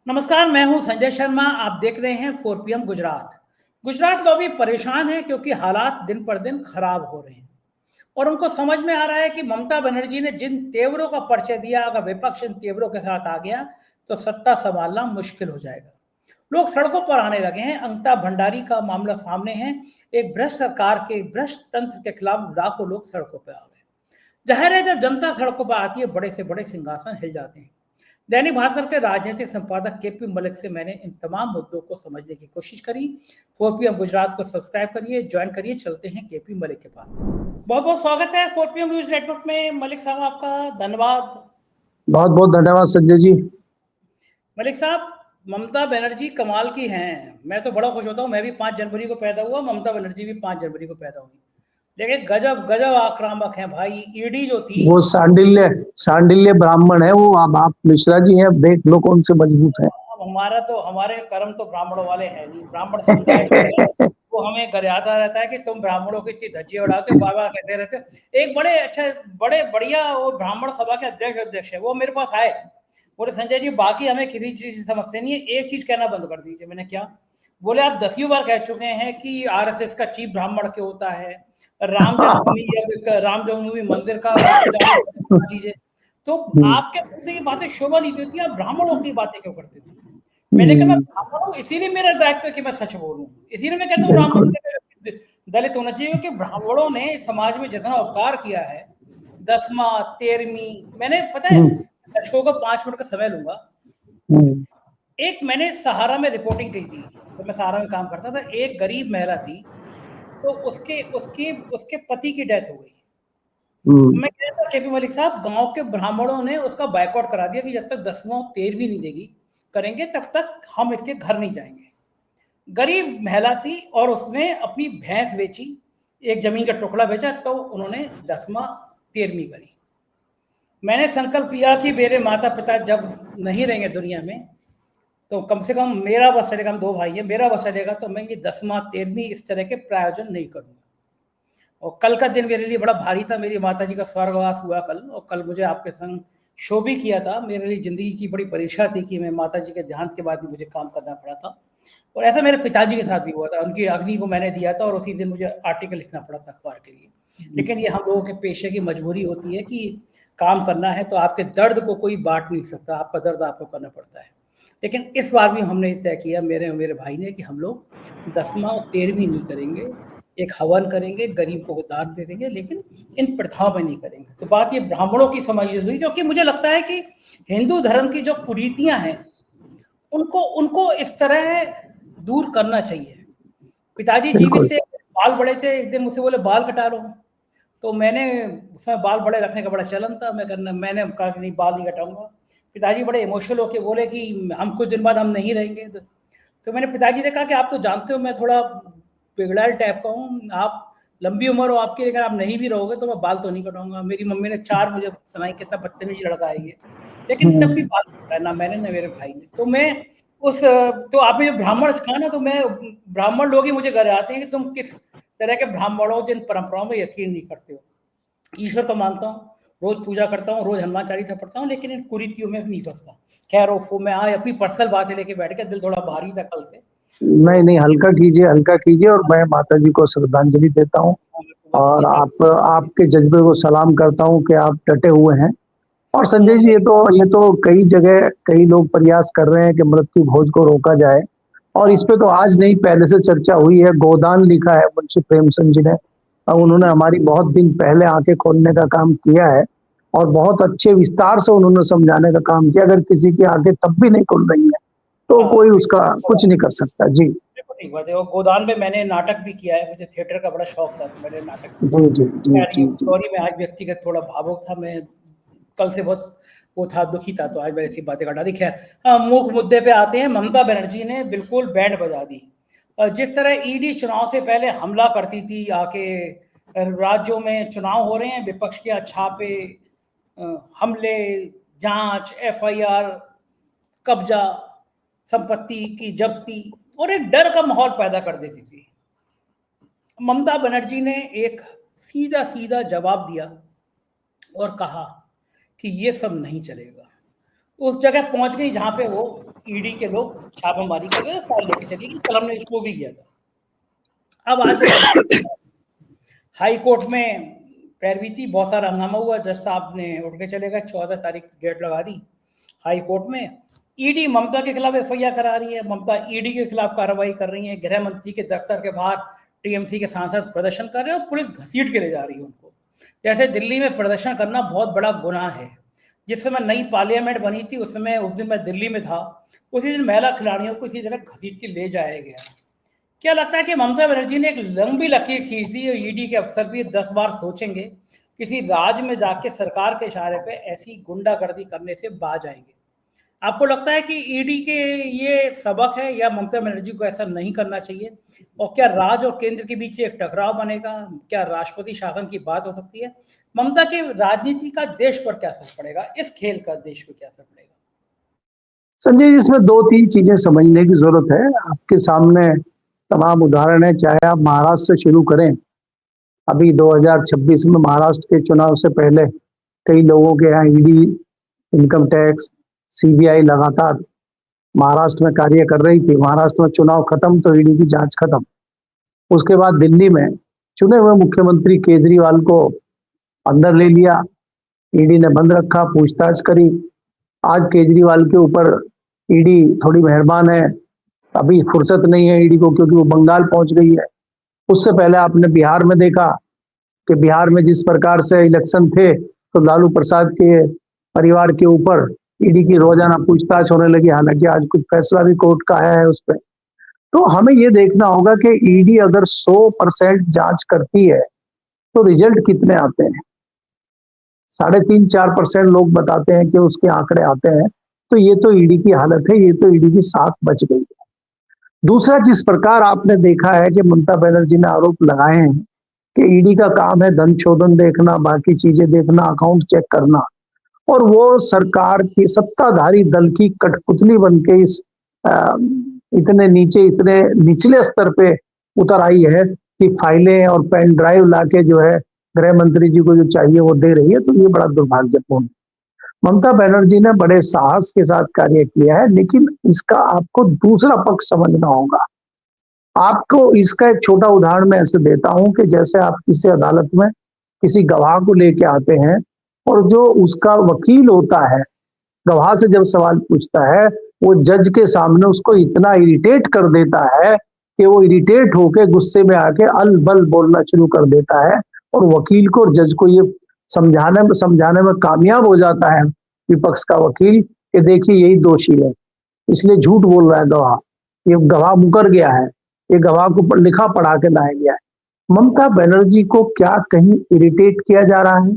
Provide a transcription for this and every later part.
नमस्कार, मैं हूं संजय शर्मा। आप देख रहे हैं 4 PM गुजरात। गुजरात लोग भी परेशान हैं क्योंकि हालात दिन पर दिन खराब हो रहे हैं और उनको समझ में आ रहा है कि ममता बनर्जी ने जिन तेवरों का परिचय दिया, अगर विपक्ष इन तेवरों के साथ आ गया तो सत्ता संभालना मुश्किल हो जाएगा। लोग सड़कों पर आने लगे हैं। अंगता भंडारी का मामला सामने है। एक भ्रष्ट सरकार के भ्रष्ट तंत्र के खिलाफ लाखों लोग सड़कों पर आ गए। जाहिर है, जब जनता सड़कों पर आती है, बड़े से बड़े सिंहासन हिल जाते हैं। दैनिक भास्कर के राजनीतिक संपादक केपी मलिक से मैंने इन तमाम मुद्दों को समझने की कोशिश करी। 4 PM गुजरात को सब्सक्राइब करिए, ज्वाइन करिए। चलते हैं केपी मलिक के पास। बहुत बहुत स्वागत है 4 PM न्यूज नेटवर्क में। मलिक साहब, आपका धन्यवाद। बहुत बहुत धन्यवाद संजय जी। मलिक साहब, ममता बनर्जी कमाल की हैं। मैं तो बड़ा खुश होता हूँ। मैं भी 5 जनवरी को पैदा हुआ, ममता बनर्जी भी 5 जनवरी को पैदा हुई। लेकिन गजब गजब आक्रामक हैं भाई। ईडी जो थी, वो सांडिल्य सांडिल्य ब्राह्मण है वो। अब आप मिश्रा जी हैं, देख लो कौन से मजबूत है। अब हमारे कर्म तो ब्राह्मणों वाले हैं नहीं। ब्राह्मण समुदाय जो है वो हमें गरियाता रहता है कि तुम ब्राह्मणों की इतनी धज्जियां उड़ाते हो, बाबा कहते रहते हो। एक बड़े अच्छा, बड़े बढ़िया वो ब्राह्मण सभा के अध्यक्ष है, वो मेरे पास आए। बोले संजय जी, बाकी हमें किसी चीज की समस्या नहीं है, एक चीज कहना बंद कर दीजिए। मैंने क्या? बोले आप 10वीं बार कह चुके हैं कि आरएसएस का चीफ ब्राह्मण क्यों होता है। राम जन्मभूमि मंदिर का पुजारी बना दीजिए। तो आपके मुंह से ये बातें शोभा नहीं देती, आप ब्राह्मणों की बातें क्यों करते हो? मैंने कहा मैं ब्राह्मण हूं, इसीलिए मेरा दायित्व है कि मैं सच बोलूं। इसीलिए मैं कहता हूँ राम बिल्कुल। मंदिर दलित होना चाहिए, क्योंकि ब्राह्मणों ने समाज में जितना उपकार किया है, 10वां 13वीं, मैंने पता है, दर्शकों को 5 मिनट का समय लूंगा। एक मैंने सहारा में रिपोर्टिंग की थी, तो मैं सहारा में काम करता था। एक गरीब महिला थी, तो उसके उसके उसके पति की डेथ हो गई। मैं कह रहा था केपी मलिक साहब, गांव के ब्राह्मणों ने उसका बायकॉट करा दिया कि जब तक 10वां 13वीं नहीं देगी करेंगे, तब तक हम इसके घर नहीं जाएंगे। गरीब महिला थी और उसने अपनी भैंस बेची, एक जमीन का टुकड़ा बेचा, तो उन्होंने 10वां 13वीं करी। मैंने संकल्प लिया कि मेरे माता पिता जब नहीं रहेंगे दुनिया में, तो कम से कम मेरा बस चलेगा। हम 2 भाई हैं, मेरा बस चलेगा तो मैं ये 10वां 13वीं इस तरह के प्रायोजन नहीं करूंगा। और कल का दिन मेरे लिए बड़ा भारी था। मेरी माता जी का स्वर्गवास हुआ कल, और कल मुझे आपके संग शो भी किया था। मेरे लिए जिंदगी की बड़ी परीक्षा थी कि मैं माता जी के देहांत के बाद भी मुझे काम करना पड़ा था। और ऐसा मेरे पिताजी के साथ भी हुआ था। उनकी अग्नि को मैंने दिया था और उसी दिन मुझे आर्टिकल लिखना पड़ा था अखबार के लिए। लेकिन ये हम लोगों के पेशे की मजबूरी होती है कि काम करना है तो आपके दर्द को कोई बांट नहीं सकता, आपका दर्द आपको करना पड़ता है। लेकिन इस बार भी हमने तय किया, मेरे भाई ने, कि हम लोग 10वां और 13वीं नहीं करेंगे। एक हवन करेंगे, गरीब को दान दे देंगे, लेकिन इन प्रथाओं में नहीं करेंगे। तो बात ये ब्राह्मणों की समझ हुई, क्योंकि मुझे लगता है कि हिंदू धर्म की जो कुरीतियां हैं, उनको उनको इस तरह दूर करना चाहिए। पिताजी जीवित बिल्कुल। थे, बाल बड़े थे, एक दिन मुझसे बोले बाल कटा लो। तो मैंने, उस समय बाल बड़े रखने का बड़ा चलन था, मैंने कहा कि नहीं, बाल नहीं कटाऊंगा। पिताजी बड़े इमोशनल होके बोले कि हम कुछ दिन बाद हम नहीं रहेंगे। तो मैंने पिताजी से कहा कि आप तो जानते हो मैं थोड़ा पिघलाल टाइप का हूँ, आप लंबी उम्र हो आपकी, लेकिन आप नहीं भी रहोगे तो मैं बाल तो नहीं कटाऊंगा। मेरी मम्मी ने 4 मुझे सुनाई, कितना बदतमीज लड़का है ये। लेकिन तब भी बात नहीं कटाया, ना मैंने ना मेरे भाई ने। तो मैं उस तो आपने जो ब्राह्मण कहा ना, तो मैं, ब्राह्मण लोग ही मुझे घर आते हैं कि तुम किस तरह के ब्राह्मणों जिन परंपराओं में यकीन नहीं करते हो। ईश्वर को मानता हूँ, रोज पूजा करता हूँ, रोज हनुमान चालीसा पढ़ता हूँ, लेकिन इन कुरीतियों में नहीं फंसता। खैर, वो मैं आज अपनी पर्सनल बातें लेके बैठ गया, दिल थोड़ा भारी था कल से। नहीं नहीं, हल्का कीजिए, हल्का कीजिए। और मैं माता जी को श्रद्धांजलि देता हूँ बस और ये आपके जज्बे को सलाम करता हूँ कि आप डटे हुए हैं। और संजय जी, ये तो कई जगह कई लोग प्रयास कर रहे हैं कि मृत्यु भोज को रोका जाए। और इस पे तो आज नहीं, पहले से चर्चा हुई है। गोदान लिखा है मुंशी प्रेमचंद जी ने, और उन्होंने हमारी बहुत दिन पहले आंखें खोलने का काम किया है और बहुत अच्छे विस्तार से उन्होंने समझाने का काम किया। अगर किसी की आंखें तब भी नहीं खुल रही है तो हाँ, कोई उसका कुछ नहीं कर सकता। जी बिल्कुल ठीक बात है। और गोदान में मैंने नाटक भी किया है, मुझे थिएटर का बड़ा शौक था, तो मैंने नाटक भी किया। जी जी जी खैर, ये जी जी। सॉरी, मैं आज व्यक्तिगत थोड़ा भावुक था। मैं कल से बहुत वो था, दुखी था, तो आज मैंने ऐसी बातें काटा दी। खैर, हाँ, मुख्य मुद्दे पे आते हैं। ममता बनर्जी ने बिल्कुल बैंड बजा दी। जिस तरह ईडी चुनाव से पहले हमला करती थी आके, राज्यों में चुनाव हो रहे हैं, विपक्ष के यहाँ छापे, हमले, जांच, एफआईआर, कब्जा, संपत्ति की जब्ती, और एक डर का माहौल पैदा कर देती थी। ममता बनर्जी ने एक सीधा सीधा जवाब दिया और कहा कि ये सब नहीं चलेगा। उस जगह पहुंच गई जहां पे वो ईडी के लोग छापामारी कर रहे थे, फाइल लेके चली गई, कल हमने शो भी किया था। अब आज हाई कोर्ट में पैरवी थी, बहुत सारा हंगामा हुआ, जज साहब ने उठ के चले गए, 14 तारीख डेट लगा दी हाई कोर्ट में। ईडी ममता के खिलाफ एफआईआर करा रही है, ममता ईडी के खिलाफ कार्रवाई कर रही है, गृह मंत्री के दफ्तर के बाहर टीएमसी के सांसद प्रदर्शन कर रहे हैं और पुलिस घसीट के ले जा रही है उनको। जैसे दिल्ली में प्रदर्शन करना बहुत बड़ा गुनाह है। जिस समय नई पार्लियामेंट बनी थी उस समय, उस दिन मैं दिल्ली में था, उसी दिन महिला खिलाड़ियों को इसी तरह घसीट के ले जाया गया। क्या लगता है कि ममता बनर्जी ने एक लंबी लकीर खींच दी और ईडी के अफसर भी 10 बार सोचेंगे, किसी राज्य में जाके सरकार के इशारे पे ऐसी गुंडागर्दी करने से बाज आएंगे? आपको लगता है कि ईडी के ये सबक है या ममता बनर्जी को ऐसा नहीं करना चाहिए? और क्या राज्य और केंद्र के बीच एक टकराव बनेगा? क्या राष्ट्रपति शासन की बात हो सकती है? ममता की राजनीति का देश पर क्या असर पड़ेगा? इस खेल का देश पर क्या असर पड़ेगा? संजय जी, इसमें 2-3 चीजें समझने की जरूरत है। आपके सामने तमाम उदाहरण है, चाहे आप महाराष्ट्र से शुरू करें। अभी 2026 में महाराष्ट्र के चुनाव से पहले कई लोगों के यहाँ ईडी, इनकम टैक्स, सीबीआई लगातार महाराष्ट्र में कार्य कर रही थी। महाराष्ट्र में चुनाव खत्म तो ईडी की जांच खत्म। उसके बाद दिल्ली में चुने हुए मुख्यमंत्री केजरीवाल को अंदर ले लिया, ईडी ने बंद रखा, पूछताछ करी। आज केजरीवाल के ऊपर ईडी थोड़ी मेहरबान है, अभी फुर्सत नहीं है ईडी को, क्योंकि वो बंगाल पहुंच गई है। उससे पहले आपने बिहार में देखा कि बिहार में जिस प्रकार से इलेक्शन थे तो लालू प्रसाद के परिवार के ऊपर ईडी की रोजाना पूछताछ होने लगी, हालांकि आज कुछ फैसला भी कोर्ट का आया है उस पर। तो हमें ये देखना होगा कि ईडी अगर 100% जांच करती है तो रिजल्ट कितने आते हैं। 3.5-4% लोग बताते हैं कि उसके आंकड़े आते हैं, तो ये तो ईडी की हालत है, ये तो ईडी की साख बच गई है। दूसरा, जिस प्रकार आपने देखा है कि ममता बनर्जी ने आरोप लगाए हैं कि ईडी का काम है धन शोधन देखना, बाकी चीजें देखना, अकाउंट चेक करना, और वो सरकार की सत्ताधारी दल की कठपुतली बन के इस इतने निचले स्तर पे उतर आई है कि फाइलें और पेन ड्राइव लाके जो है गृह मंत्री जी को जो चाहिए वो दे रही है। तो ये बड़ा दुर्भाग्यपूर्ण। ममता बनर्जी ने बड़े साहस के साथ कार्य किया है, लेकिन इसका आपको दूसरा पक्ष समझना होगा। आपको इसका एक छोटा उदाहरण मैं ऐसे देता हूं कि जैसे आप किसी अदालत में किसी गवाह को लेके आते हैं और जो उसका वकील होता है गवाह से जब सवाल पूछता है, वो जज के सामने उसको इतना इरिटेट कर देता है कि वो इरिटेट होके गुस्से में आके अल बल बोलना शुरू कर देता है, और वकील को और जज को ये समझाने में कामयाब हो जाता है विपक्ष का वकील कि देखिए यही दोषी है, इसलिए झूठ बोल रहा है गवाह, ये गवाह मुकर गया है, ये गवाह को लिखा पढ़ा के लाया गया है। ममता बनर्जी को क्या कहीं इरिटेट किया जा रहा है?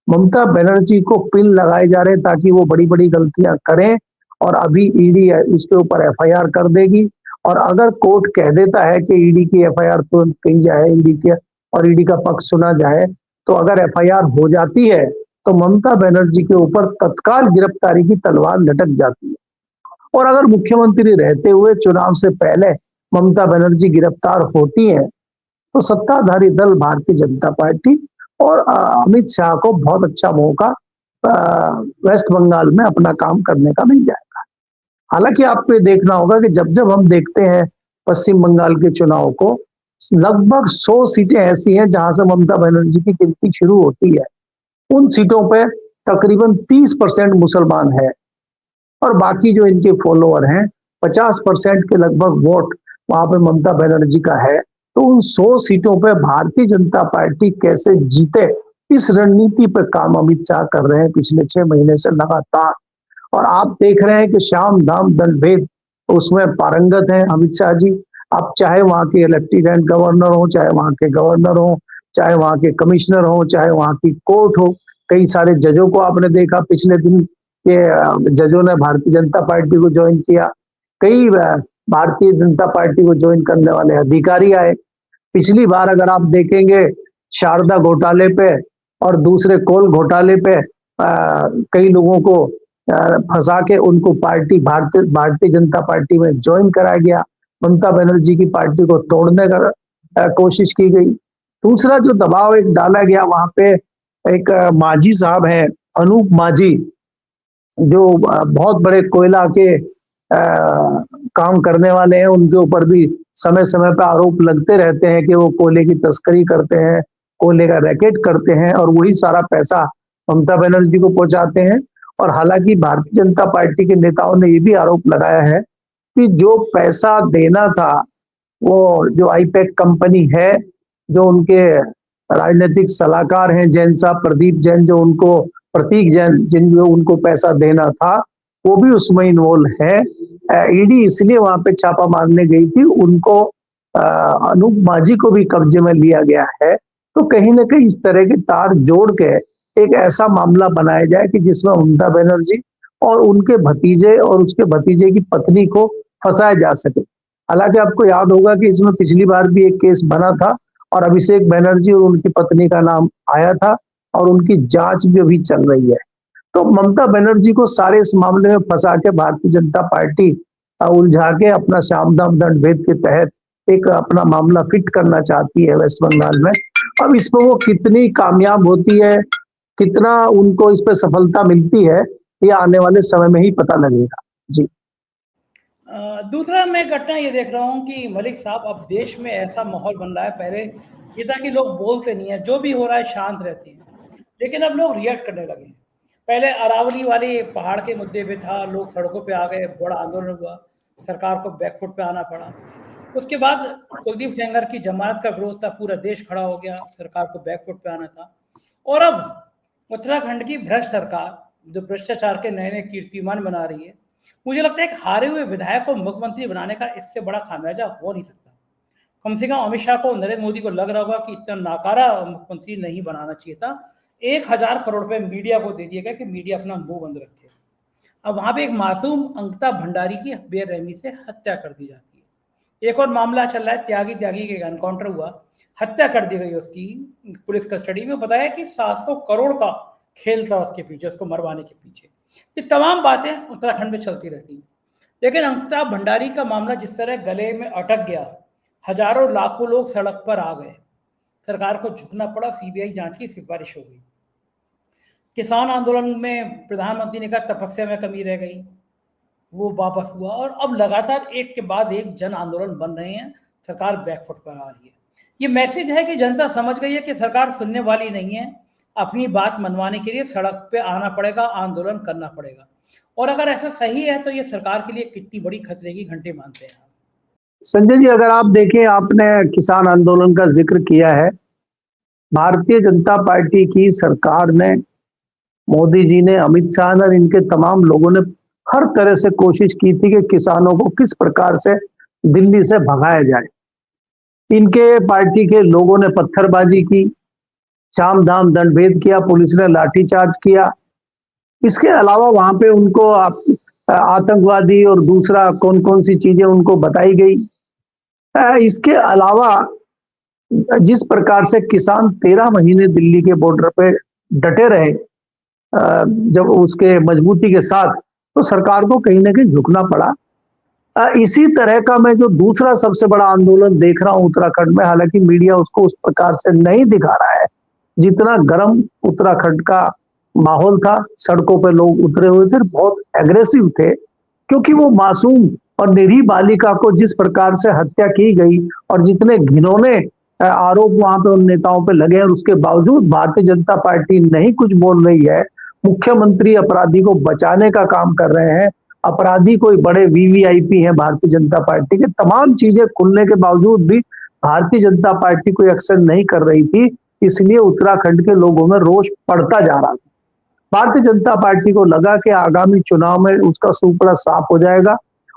ममता बनर्जी को पिन लगाए जा रहे हैं ताकि वो बड़ी बड़ी गलतियां करें, और अभी ईडी इसके ऊपर एफआईआर कर देगी। और अगर कोर्ट कह देता है कि ईडी की एफआईआर तुरंत की जाए, ईडी के और ईडी का पक्ष सुना जाए, तो अगर एफआईआर हो जाती है तो ममता बनर्जी के ऊपर तत्काल गिरफ्तारी की तलवार लटक जाती है। और अगर मुख्यमंत्री रहते हुए चुनाव से पहले ममता बनर्जी गिरफ्तार होती है तो सत्ताधारी दल भारतीय जनता पार्टी और अमित शाह को बहुत अच्छा मौका वेस्ट बंगाल में अपना काम करने का मिल जाएगा। हालांकि आपको ये देखना होगा कि जब जब हम देखते हैं पश्चिम बंगाल के चुनाव को, लगभग 100 सीटें ऐसी हैं जहां से ममता बनर्जी की गिनती शुरू होती है। उन सीटों पे तकरीबन 30% मुसलमान है और बाकी जो इनके फॉलोअर हैं 50% के लगभग वोट वहां पे ममता बनर्जी का है। तो उन 100 सीटों पे भारतीय जनता पार्टी कैसे जीते, इस रणनीति पे काम अमित शाह कर रहे हैं पिछले 6 महीने से लगातार। और आप देख रहे हैं कि शाम दाम दंड-भेद उसमें पारंगत हैं अमित शाह जी। आप चाहे वहां के लेफ्टिनेंट गवर्नर हो, चाहे वहां के गवर्नर हो, चाहे वहां के कमिश्नर हो, चाहे वहां की कोर्ट हो, कई सारे जजों को आपने देखा पिछले दिन के जजों ने भारतीय जनता पार्टी को ज्वाइन किया। कई भारतीय जनता पार्टी को ज्वाइन करने वाले अधिकारी आए। पिछली बार अगर आप देखेंगे शारदा घोटाले पे और दूसरे कोल घोटाले पे कई लोगों को फंसा के उनको भारतीय जनता पार्टी में ज्वाइन कराया गया। ममता बनर्जी की पार्टी को तोड़ने का कोशिश की गई। दूसरा जो दबाव एक डाला गया, वहां पे एक मांझी साहब है, अनूप मांझी, जो बहुत बड़े कोयला के काम करने वाले हैं उनके ऊपर भी समय समय पर आरोप लगते रहते हैं कि वो कोयले की तस्करी करते हैं, कोयले का रैकेट करते हैं और वही सारा पैसा ममता बनर्जी को पहुंचाते हैं। और हालांकि भारतीय जनता पार्टी के नेताओं ने ये भी आरोप लगाया है कि जो पैसा देना था, वो जो आईपैक कंपनी है, जो उनके राजनीतिक सलाहकार हैं जैन साहब, प्रदीप जैन, जो उनको प्रतीक जैन, जिनको उनको पैसा देना था, वो भी उसमें इन्वॉल्व है। ईडी इसलिए वहां पे छापा मारने गई थी, उनको अनूप माझी को भी कब्जे में लिया गया है। तो कहीं ना कहीं इस तरह के तार जोड़ के एक ऐसा मामला बनाया जाए कि जिसमें ममता बनर्जी और उनके भतीजे और उसके भतीजे की पत्नी को फंसाया जा सके। हालांकि आपको याद होगा कि इसमें पिछली बार भी एक केस बना था और अभिषेक बनर्जी और उनकी पत्नी का नाम आया था और उनकी जांच भी अभी चल रही है। तो ममता बनर्जी को सारे इस मामले में फंसा के भारतीय जनता पार्टी उलझा के अपना श्याम दाम दंड भेद के तहत एक अपना मामला फिट करना चाहती है वेस्ट बंगाल में। अब इसमें वो कितनी कामयाब होती है, कितना उनको इस पे सफलता मिलती है, ये आने वाले समय में ही पता लगेगा। जी। दूसरा मैं घटना ये देख रहा हूँ कि मलिक साहब, अब देश में ऐसा माहौल बन रहा है, पहले ये था कि लोग बोलते नहीं है, जो भी हो रहा है शांत रहते हैं, लेकिन अब लोग रिएक्ट करने लगे हैं। पहले अरावली वाले पहाड़ के मुद्दे पे था, लोग सड़कों पे आ गए, बड़ा आंदोलन हुआ, सरकार को बैकफुट पे आना पड़ा। उसके बाद कुलदीप सेंगर की जमानत का विरोध था, पूरा देश खड़ा हो गया, सरकार को बैकफुट पे आना था। और अब उत्तराखंड की भ्रष्ट सरकार जो भ्रष्टाचार के नए नए कीर्तिमान बना रही है, मुझे लगता है कि हारे हुए विधायक को मुख्यमंत्री बनाने का इससे बड़ा खामियाजा हो नहीं सकता। कम से कम अमित शाह को, नरेंद्र मोदी को लग रहा होगा कि इतना नाकारा मुख्यमंत्री नहीं बनाना चाहिए था। 1000 करोड़ रुपए मीडिया को दे दिया गया कि मीडिया अपना मुंह बंद रखे। अब वहां पे एक मासूम अंकिता भंडारी की बेरहमी से हत्या कर दी जाती है। एक और मामला चल रहा है, त्यागी के एनकाउंटर हुआ, हत्या कर दी गई उसकी पुलिस कस्टडी में। बताया कि 700 करोड़ का खेल था उसके पीछे, उसको मरवाने के पीछे। ये तमाम बातें उत्तराखंड में चलती रहती हैं। लेकिन अंकिता भंडारी का मामला जिस तरह गले में अटक गया, हजारों लाखों लोग सड़क पर आ गए, सरकार को झुकना पड़ा, सीबीआई जांच की सिफारिश हो गई। किसान आंदोलन में प्रधानमंत्री ने कहा तपस्या में कमी रह गई, वो वापस हुआ, और अब लगातार एक के बाद एक जन आंदोलन बन रहे हैं, सरकार बैकफुट पर आ रही है। ये मैसेज है कि जनता समझ गई है कि सरकार सुनने वाली नहीं है, अपनी बात मनवाने के लिए सड़क पे आना पड़ेगा, आंदोलन करना पड़ेगा। और अगर ऐसा सही है तो ये सरकार के लिए कितनी बड़ी खतरे की घंटी मानते हैं। संजय जी, अगर आप देखें, आपने किसान आंदोलन का जिक्र किया है, भारतीय जनता पार्टी की सरकार ने, मोदी जी ने, अमित शाह ने, इनके तमाम लोगों ने हर तरह से कोशिश की थी कि किसानों को किस प्रकार से दिल्ली से भगाया जाए। इनके पार्टी के लोगों ने पत्थरबाजी की, साम दाम दंड भेद किया, पुलिस ने लाठीचार्ज किया। इसके अलावा वहां पे उनको आतंकवादी और दूसरा कौन कौन सी चीजें उनको बताई गई। इसके अलावा जिस प्रकार से किसान 13 महीने दिल्ली के बॉर्डर पे डटे रहे, जब उसके मजबूती के साथ, तो सरकार को कहीं ना कहीं झुकना पड़ा। इसी तरह का मैं जो दूसरा सबसे बड़ा आंदोलन देख रहा हूं उत्तराखंड में, हालांकि मीडिया उसको उस प्रकार से नहीं दिखा रहा है जितना गर्म उत्तराखंड का माहौल था। सड़कों पे लोग उतरे हुए थे, बहुत एग्रेसिव थे, क्योंकि वो मासूम और निरीह बालिका को जिस प्रकार से हत्या की गई और जितने घिनौने आरोप वहां पे उन नेताओं पे लगे, और उसके बावजूद भारतीय जनता पार्टी नहीं कुछ बोल रही है। मुख्यमंत्री अपराधी को बचाने का काम कर रहे हैं, अपराधी कोई बड़े वीवीआईपी हैं भारतीय जनता पार्टी के। तमाम चीजें खुलने के बावजूद भी भारतीय जनता पार्टी कोई एक्शन नहीं कर रही थी, इसलिए उत्तराखंड के लोगों में रोष बढ़ता जा रहा था। भारतीय जनता पार्टी को लगा कि आगामी चुनाव में उसका सुपड़ा साफ हो जाएगा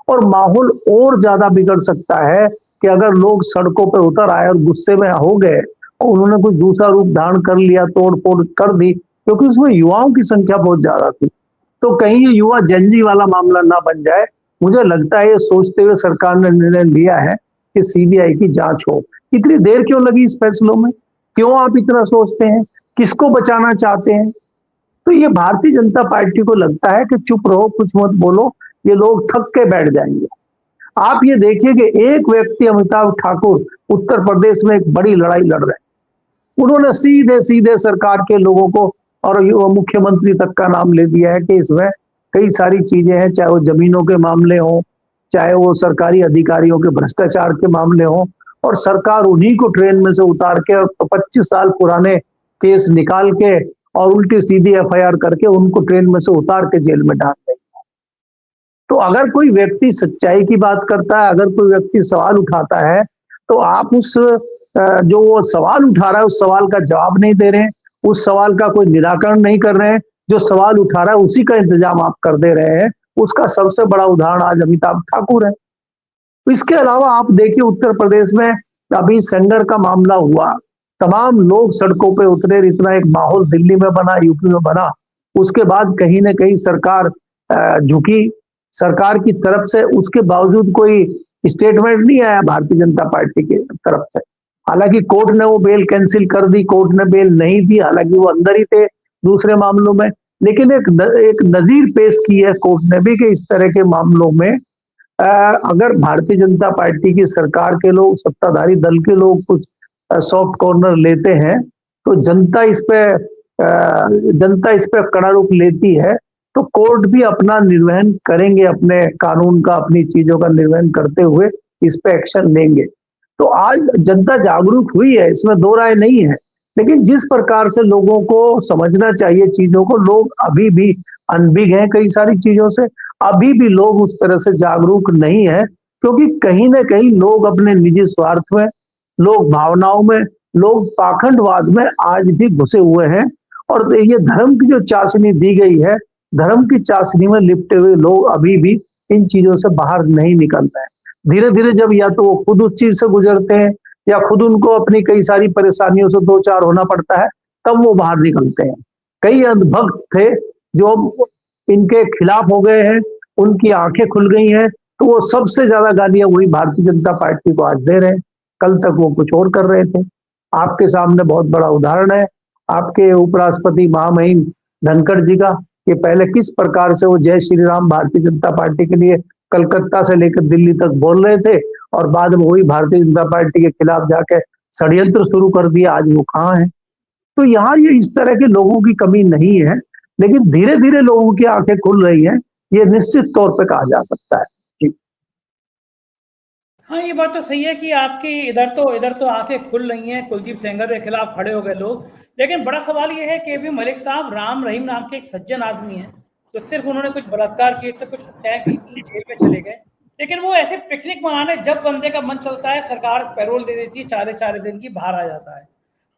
और माहौल और ज्यादा बिगड़ सकता है कि अगर लोग सड़कों पर उतर आए और गुस्से में हो गए और उन्होंने कुछ दूसरा रूप धारण कर लिया, तोड़ फोड़ कर दी, क्योंकि उसमें युवाओं की संख्या बहुत ज्यादा थी, तो कहीं ये युवा जंजी वाला मामला ना बन जाए। मुझे लगता है ये सोचते हुए सरकार ने निर्णय लिया है कि सीबीआई की जांच हो। इतनी देर क्यों लगी इस फैसलों में? क्यों आप इतना सोचते हैं? किसको बचाना चाहते हैं? तो ये भारतीय जनता पार्टी को लगता है कि चुप रहो, कुछ मत बोलो, ये लोग थक के बैठ जाएंगे। आप ये देखिए कि एक व्यक्ति, अमिताभ ठाकुर, उत्तर प्रदेश में एक बड़ी लड़ाई लड़ रहे हैं। उन्होंने सीधे सीधे सरकार के लोगों को और मुख्यमंत्री तक का नाम ले दिया है कि इसमें कई सारी चीजें हैं, चाहे वो जमीनों के मामले हों, चाहे वो सरकारी अधिकारियों के भ्रष्टाचार के मामले हों, और सरकार उन्हीं को ट्रेन में से उतार के और 25 साल पुराने केस निकाल के और उल्टी सीधी एफआईआर करके उनको ट्रेन में से उतार के जेल में डाल देंगे। तो अगर कोई व्यक्ति सच्चाई की बात करता है, अगर कोई व्यक्ति सवाल उठाता है, तो आप उस जो वो सवाल उठा रहा है उस सवाल का जवाब नहीं दे रहे हैं, उस सवाल का कोई निराकरण नहीं कर रहे हैं। जो सवाल उठा रहा है उसी का इंतजाम आप कर दे रहे हैं। उसका सबसे बड़ा उदाहरण आज अमिताभ ठाकुर है। इसके अलावा आप देखिए उत्तर प्रदेश में अभी सेंगर का मामला हुआ, तमाम लोग सड़कों पे उतरे, इतना एक माहौल दिल्ली में बना, यूपी में बना। उसके बाद कहीं ना कहीं सरकार झुकी, सरकार की तरफ से उसके बावजूद कोई स्टेटमेंट नहीं आया भारतीय जनता पार्टी की तरफ से। हालांकि कोर्ट ने वो बेल कैंसिल कर दी, कोर्ट ने बेल नहीं दी, हालांकि वो अंदर ही थे दूसरे मामलों में, लेकिन एक नजीर पेश की है कोर्ट ने भी कि इस तरह के मामलों में अगर भारतीय जनता पार्टी की सरकार के लोग, सत्ताधारी दल के लोग कुछ सॉफ्ट कॉर्नर लेते हैं तो जनता इस पे कड़ा रुख लेती है, तो कोर्ट भी अपना निर्वहन करेंगे, अपने कानून का, अपनी चीजों का निर्वहन करते हुए इस पे एक्शन लेंगे। तो आज जनता जागरूक हुई है, इसमें दो राय नहीं है, लेकिन जिस प्रकार से लोगों को समझना चाहिए चीजों को, लोग अभी भी अनभिज्ञ हैं कई सारी चीजों से, अभी भी लोग उस तरह से जागरूक नहीं है, क्योंकि कहीं ना कहीं लोग अपने निजी स्वार्थ में, लोग भावनाओं में, लोग पाखंडवाद में आज भी घुसे हुए हैं। और ये धर्म की जो चाशनी दी गई है, धर्म की चाशनी में लिपटे हुए लोग अभी भी इन चीजों से बाहर नहीं निकल रहे हैं। धीरे धीरे जब या तो वो खुद उस चीज से गुजरते हैं या खुद उनको अपनी कई सारी परेशानियों से दो चार होना पड़ता है, तब वो बाहर निकलते हैं। कई अंधभक्त थे जो इनके खिलाफ हो गए हैं, उनकी आंखें खुल गई हैं, तो वो सबसे ज्यादा गालियां वही भारतीय जनता पार्टी को आज दे रहे हैं। कल तक वो कुछ और कर रहे थे। आपके सामने बहुत बड़ा उदाहरण है आपके उपराष्ट्रपति महामहिम धनखड़ जी का, कि पहले किस प्रकार से वो जय श्री राम भारतीय जनता पार्टी के लिए कलकत्ता से लेकर दिल्ली तक बोल रहे थे, और बाद में वही भारतीय जनता पार्टी के खिलाफ जाके षड्यंत्र शुरू कर दिया। आज वो कहाँ है? तो यहाँ ये इस तरह के लोगों की कमी नहीं है, लेकिन धीरे धीरे लोगों की आंखें खुल रही हैं, ये निश्चित तौर पे कहा जा सकता है। जी हाँ, ये बात तो सही है कि आपकी इधर तो आंखें खुल रही हैं, कुलदीप सेंगर के खिलाफ खड़े हो गए लोग। लेकिन बड़ा सवाल ये है कि मलिक साहब राम रहीम नाम के एक सज्जन आदमी हैं, तो सिर्फ उन्होंने कुछ बलात्कार किए थे, कुछ हत्याएं की थी, जेल में चले गए। लेकिन वो ऐसे पिकनिक मनाने जब बंदे का मन चलता है, सरकार पैरोल दे देती है, 4 दिन की, बाहर आ जाता है।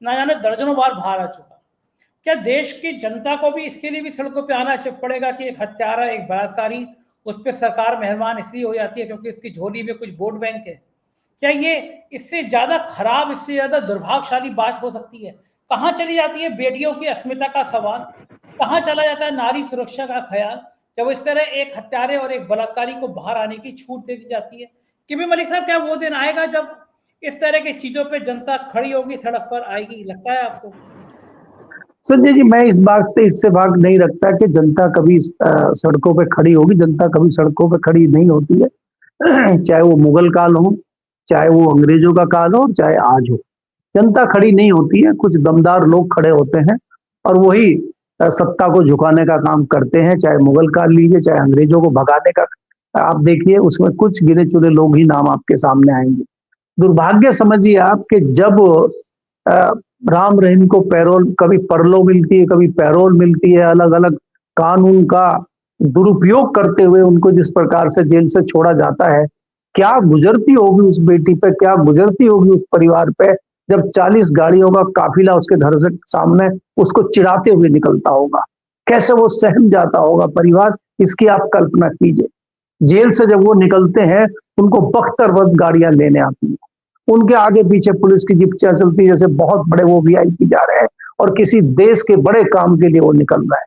ना जाने दर्जनों बार बाहर आ चुका। क्या देश की जनता को भी इसके लिए भी सड़कों पे आना पड़ेगा कि एक हत्यारा, एक बलात्कारी, उस पर सरकार मेहरबान इसलिए हो जाती है क्योंकि उसकी झोली में कुछ वोट बैंक है? क्या ये इससे ज्यादा खराब, इससे ज्यादा दुर्भाग्यशाली बात हो सकती है? कहाँ चली जाती है बेटियों की अस्मिता का सवाल? कहाँ चला जाता है नारी सुरक्षा का ख्याल, जब इस तरह एक हत्यारे और एक बलात्कारी को बाहर आने की छूट दे दी जाती है? कि मलिक साहब, क्या वो दिन आएगा जब इस तरह की चीजों पे जनता खड़ी होगी, सड़क पर आएगी? लगता है आपको? संजय जी, मैं इस बात से इससे भाग नहीं रखता कि जनता कभी सड़कों पे खड़ी होगी। जनता कभी सड़कों पे खड़ी नहीं होती है। चाहे वो मुगल काल हो, चाहे वो अंग्रेजों का काल हो, चाहे आज हो, जनता खड़ी नहीं होती है। कुछ दमदार लोग खड़े होते हैं और वही सत्ता को झुकाने का काम करते हैं। चाहे मुगल काल लीजिए, चाहे अंग्रेजों को भगाने का आप देखिए, उसमें कुछ गिने चुने लोग ही नाम आपके सामने आएंगे। दुर्भाग्य समझिए आप कि जब राम रहीम को पैरोल, कभी परलो मिलती है, कभी पैरोल मिलती है, अलग अलग कानून का दुरुपयोग करते हुए उनको जिस प्रकार से जेल से छोड़ा जाता है, क्या गुजरती होगी उस बेटी पे, क्या गुजरती होगी उस परिवार पे, जब 40 गाड़ियों का काफिला उसके घर से सामने उसको चिढ़ाते हुए निकलता होगा। कैसे वो सहम जाता होगा परिवार, इसकी आप कल्पना कीजिए। जेल से जब वो निकलते हैं, उनको बख्तरबंद गाड़ियां लेने आती हैं, उनके आगे पीछे पुलिस की जिप्सियां चलती है, जैसे बहुत बड़े वो वीआईपी जा रहे हैं और किसी देश के बड़े काम के लिए वो निकल रहा है।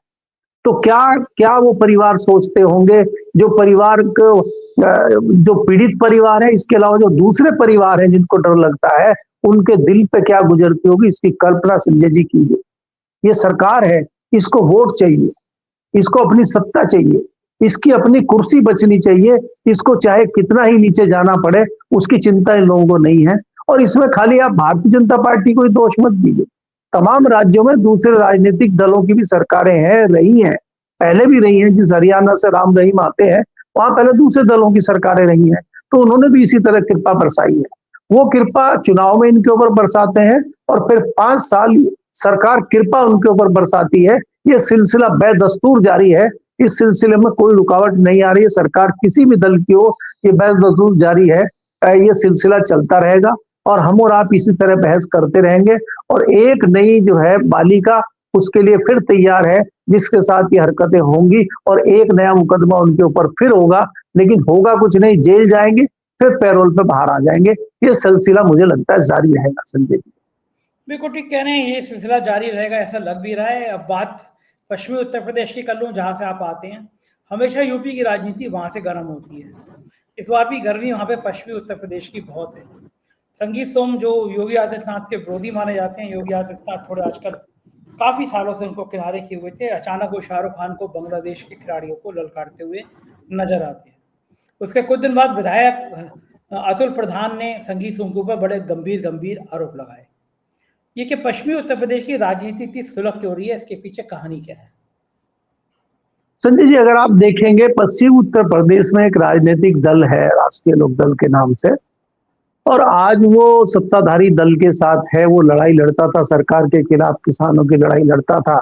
तो क्या वो परिवार सोचते होंगे, जो परिवार को, जो पीड़ित परिवार है, इसके अलावा जो दूसरे परिवार हैं जिनको डर लगता है, उनके दिल पे क्या गुजरती होगी, इसकी कल्पना संजय जी कीजिए। ये सरकार है, इसको वोट चाहिए, इसको अपनी सत्ता चाहिए, इसकी अपनी कुर्सी बचनी चाहिए, इसको चाहे कितना ही नीचे जाना पड़े, उसकी चिंता इन लोगों को नहीं है। और इसमें खाली आप भारतीय जनता पार्टी को ही दोष मत दीजिए, तमाम राज्यों में दूसरे राजनीतिक दलों की भी सरकारें हैं, रही हैं, पहले भी रही हैं, जिस हरियाणा से राम रहीम आते हैं वहां पहले दूसरे दलों की सरकारें रही हैं, तो उन्होंने भी इसी तरह कृपा बरसाई है। वो कृपा चुनाव में इनके ऊपर बरसाते हैं और फिर 5 साल सरकार कृपा उनके ऊपर बरसाती है। ये सिलसिला बेदस्तूर जारी है, इस सिलसिले में कोई रुकावट नहीं आ रही है। सरकार किसी भी दल की हो, ये बेदस्तूर जारी है, ये सिलसिला चलता रहेगा और हम और आप इसी तरह बहस करते रहेंगे और एक नई जो है बालिका उसके लिए फिर तैयार है, जिसके साथ ये हरकतें होंगी और एक नया मुकदमा उनके ऊपर फिर होगा, लेकिन होगा कुछ नहीं, जेल जाएंगे फिर पैरोल पे बाहर आ जाएंगे। ये सिलसिला मुझे लगता है जारी रहेगा। संजय जी बिल्कुल ठीक कह रहे हैं, ये सिलसिला जारी रहेगा, ऐसा लग भी रहा है। अब बात पश्चिमी उत्तर प्रदेश की कर लूँ, जहाँ से आप आते हैं। हमेशा यूपी की राजनीति वहाँ से गर्म होती है। इस बार भी गर्मी वहाँ पे पश्चिमी उत्तर प्रदेश की बहुत है। संगीत सोम जो योगी आदित्यनाथ के विरोधी माने जाते हैं, योगी आदित्यनाथ थोड़े आजकल काफी सालों से उनको किनारे किए हुए थे, अचानक वो शाहरुख खान को बांग्लादेश के खिलाड़ियों को ललकारते हुए नजर आते हैं। उसके कुछ दिन बाद विधायक अतुल प्रधान ने संगीत सोम के ऊपर बड़े गंभीर आरोप लगाए। ये कि पश्चिमी उत्तर प्रदेश की राजनीति इतनी सुलग क्यों रही है, इसके पीछे कहानी क्या है? संजय जी, अगर आप देखेंगे पश्चिम उत्तर प्रदेश में एक राजनीतिक दल है राष्ट्रीय लोकदल के नाम से, और आज वो सत्ताधारी दल के साथ है। वो लड़ाई लड़ता था सरकार के खिलाफ, किसानों की लड़ाई लड़ता था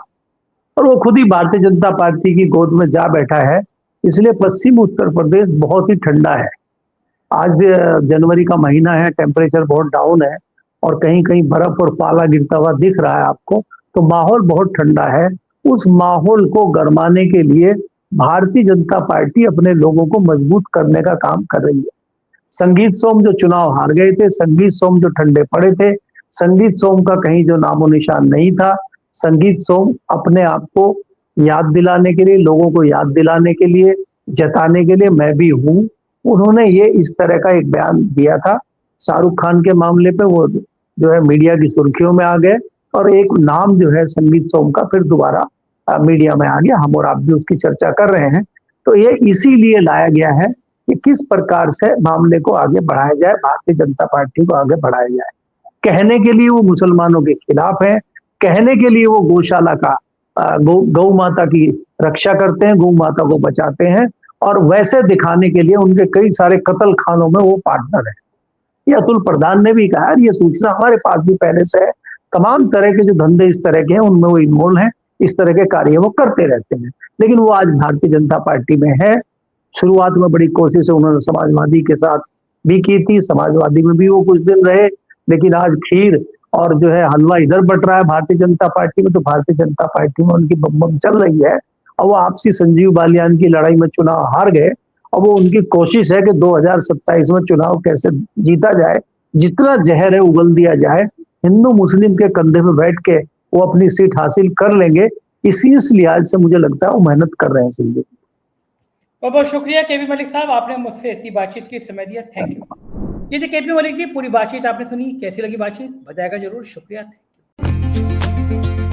और वो खुद ही भारतीय जनता पार्टी की गोद में जा बैठा है। इसलिए पश्चिम उत्तर प्रदेश बहुत ही ठंडा है। आज जनवरी का महीना है, टेम्परेचर बहुत डाउन है और कहीं कहीं बर्फ और पाला गिरता हुआ दिख रहा है आपको, तो माहौल बहुत ठंडा है। उस माहौल को गरमाने के लिए भारतीय जनता पार्टी अपने लोगों को मजबूत करने का काम कर रही है। संगीत सोम जो चुनाव हार गए थे, संगीत सोम जो ठंडे पड़े थे, संगीत सोम का कहीं जो नामो निशान नहीं था। संगीत सोम अपने आप को याद दिलाने के लिए, लोगों को याद दिलाने के लिए, जताने के लिए मैं भी हूं, उन्होंने ये इस तरह का एक बयान दिया था। शाहरुख खान के मामले पे वो जो है मीडिया की सुर्खियों में आ गए और एक नाम जो है संगीत सोम का फिर दोबारा मीडिया में आ गया। हम और आप भी उसकी चर्चा कर रहे हैं। तो ये इसीलिए लाया गया है कि किस प्रकार से मामले को आगे बढ़ाया जाए, भारतीय जनता पार्टी को आगे बढ़ाया जाए। कहने के लिए वो मुसलमानों के खिलाफ है, कहने के लिए वो गौशाला का गौ माता की रक्षा करते हैं, गौ माता को बचाते हैं, और वैसे दिखाने के लिए उनके कई सारे कत्ल खानों में वो पार्टनर है। ये अतुल प्रधान ने भी कहा, ये सूचना हमारे पास भी पहले से है। तमाम तरह के जो धंधे इस तरह के हैं उनमें वो इन्वॉल्व है, इस तरह के कार्य वो करते रहते हैं। लेकिन वो आज भारतीय जनता पार्टी में है। शुरुआत में बड़ी कोशिश उन्होंने समाजवादी के साथ भी की थी, समाजवादी में भी वो कुछ दिन रहे, लेकिन आज खीर और जो है हलवा इधर बट रहा है भारतीय जनता पार्टी में। तो भारतीय जनता पार्टी में उनकी बम चल रही है और वो आपसी संजीव बालियान की लड़ाई में चुनाव हार गए। और वो उनकी कोशिश है कि 2027 में चुनाव कैसे जीता जाए, जितना जहर है उगल दिया जाए, हिंदू मुस्लिम के कंधे में बैठ के वो अपनी सीट हासिल कर लेंगे। इसी लिहाज से मुझे लगता है वो मेहनत कर रहे हैं। संजय बहुत बहुत शुक्रिया केपी मलिक साहब, आपने मुझसे इतनी बातचीत की समय दिया, थैंक यू। ये केपी मलिक जी, पूरी बातचीत आपने सुनी, कैसी लगी बातचीत बताएगा जरूर। शुक्रिया, थैंक यू।